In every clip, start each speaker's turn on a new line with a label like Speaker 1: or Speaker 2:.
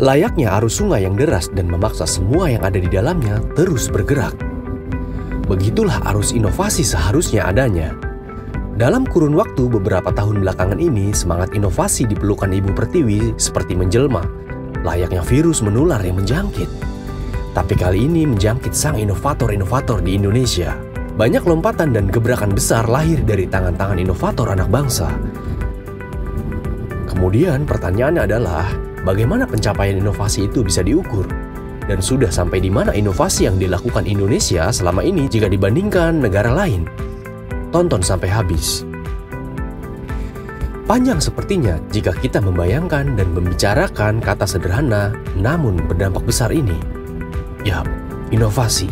Speaker 1: Layaknya arus sungai yang deras dan memaksa semua yang ada di dalamnya terus bergerak. Begitulah arus inovasi seharusnya adanya. Dalam kurun waktu beberapa tahun belakangan ini, semangat inovasi di pelukan Ibu Pertiwi seperti menjelma, layaknya virus menular yang menjangkit. Tapi kali ini menjangkit sang inovator-inovator di Indonesia. Banyak lompatan dan gebrakan besar lahir dari tangan-tangan inovator anak bangsa. Kemudian pertanyaannya adalah, bagaimana pencapaian inovasi itu bisa diukur? Dan sudah sampai di mana inovasi yang dilakukan Indonesia selama ini jika dibandingkan negara lain? Tonton sampai habis. Panjang sepertinya jika kita membayangkan dan membicarakan kata sederhana namun berdampak besar ini. Yap, inovasi.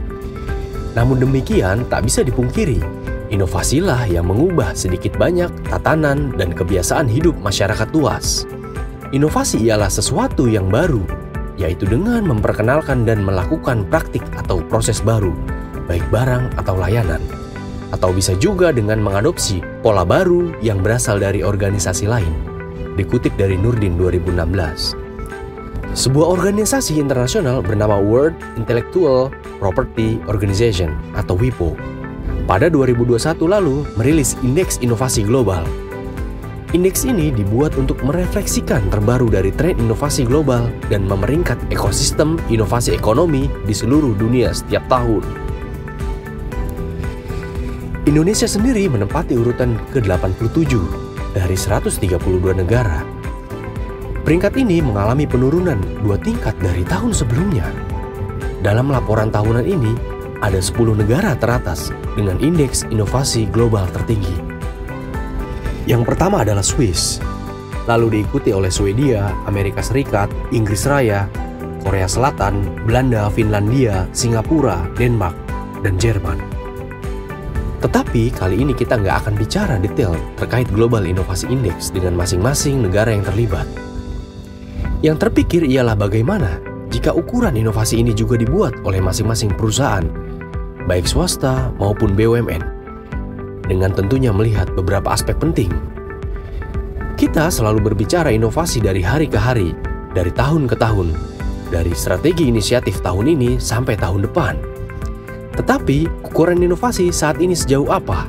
Speaker 1: Namun demikian tak bisa dipungkiri, inovasilah yang mengubah sedikit banyak tatanan dan kebiasaan hidup masyarakat luas. Inovasi ialah sesuatu yang baru, yaitu dengan memperkenalkan dan melakukan praktik atau proses baru, baik barang atau layanan. Atau bisa juga dengan mengadopsi pola baru yang berasal dari organisasi lain. Dikutip dari Nurdin 2016. Sebuah organisasi internasional bernama World Intellectual Property Organization atau WIPO pada 2021 lalu merilis Indeks Inovasi Global. Indeks ini dibuat untuk merefleksikan terbaru dari tren inovasi global dan memeringkat ekosistem inovasi ekonomi di seluruh dunia setiap tahun. Indonesia sendiri menempati urutan ke-87 dari 132 negara. Peringkat ini mengalami penurunan 2 tingkat dari tahun sebelumnya. Dalam laporan tahunan ini, ada 10 negara teratas dengan indeks inovasi global tertinggi. Yang pertama adalah Swiss, lalu diikuti oleh Swedia, Amerika Serikat, Inggris Raya, Korea Selatan, Belanda, Finlandia, Singapura, Denmark, dan Jerman. Tetapi kali ini kita nggak akan bicara detail terkait Global Inovasi Index dengan masing-masing negara yang terlibat. Yang terpikir ialah bagaimana jika ukuran inovasi ini juga dibuat oleh masing-masing perusahaan, baik swasta maupun BUMN, dengan tentunya melihat beberapa aspek penting. Kita selalu berbicara inovasi dari hari ke hari, dari tahun ke tahun, dari strategi inisiatif tahun ini sampai tahun depan. Tetapi, ukuran inovasi saat ini sejauh apa?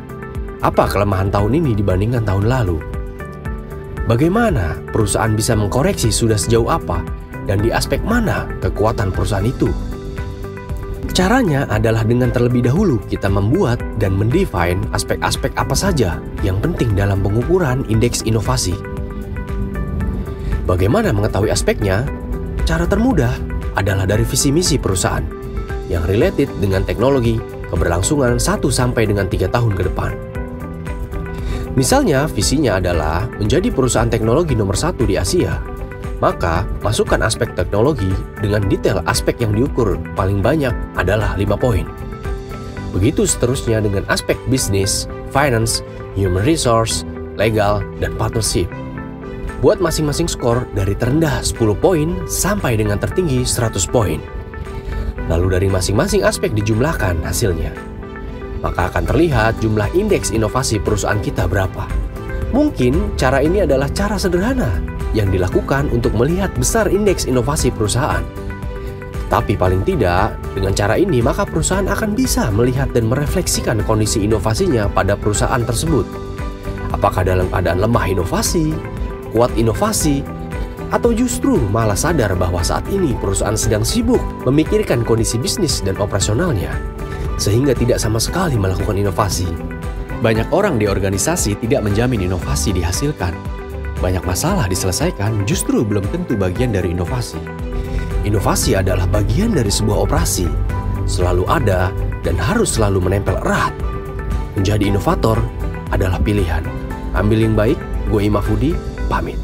Speaker 1: Apa kelemahan tahun ini dibandingkan tahun lalu? Bagaimana perusahaan bisa mengkoreksi sudah sejauh apa? Dan di aspek mana kekuatan perusahaan itu? Caranya adalah dengan terlebih dahulu kita membuat dan mendefine aspek-aspek apa saja yang penting dalam pengukuran indeks inovasi. Bagaimana mengetahui aspeknya? Cara termudah adalah dari visi misi perusahaan yang related dengan teknologi keberlangsungan 1 sampai dengan 3 tahun ke depan. Misalnya, visinya adalah menjadi perusahaan teknologi nomor 1 di Asia. Maka, masukkan aspek teknologi dengan detail aspek yang diukur paling banyak adalah 5 poin. Begitu seterusnya dengan aspek bisnis, finance, human resource, legal, dan partnership. Buat masing-masing skor dari terendah 10 poin sampai dengan tertinggi 100 poin. Lalu dari masing-masing aspek dijumlahkan hasilnya. Maka akan terlihat jumlah indeks inovasi perusahaan kita berapa. Mungkin cara ini adalah cara sederhana yang dilakukan untuk melihat besar indeks inovasi perusahaan. Tapi paling tidak, dengan cara ini maka perusahaan akan bisa melihat dan merefleksikan kondisi inovasinya pada perusahaan tersebut. Apakah dalam keadaan lemah inovasi, kuat inovasi, atau justru malah sadar bahwa saat ini perusahaan sedang sibuk memikirkan kondisi bisnis dan operasionalnya, sehingga tidak sama sekali melakukan inovasi. Banyak orang di organisasi tidak menjamin inovasi dihasilkan. Banyak masalah diselesaikan justru belum tentu bagian dari inovasi. Inovasi adalah bagian dari sebuah operasi, selalu ada dan harus selalu menempel erat. Menjadi inovator adalah pilihan. Ambil yang baik, gue Imafudi, pamit.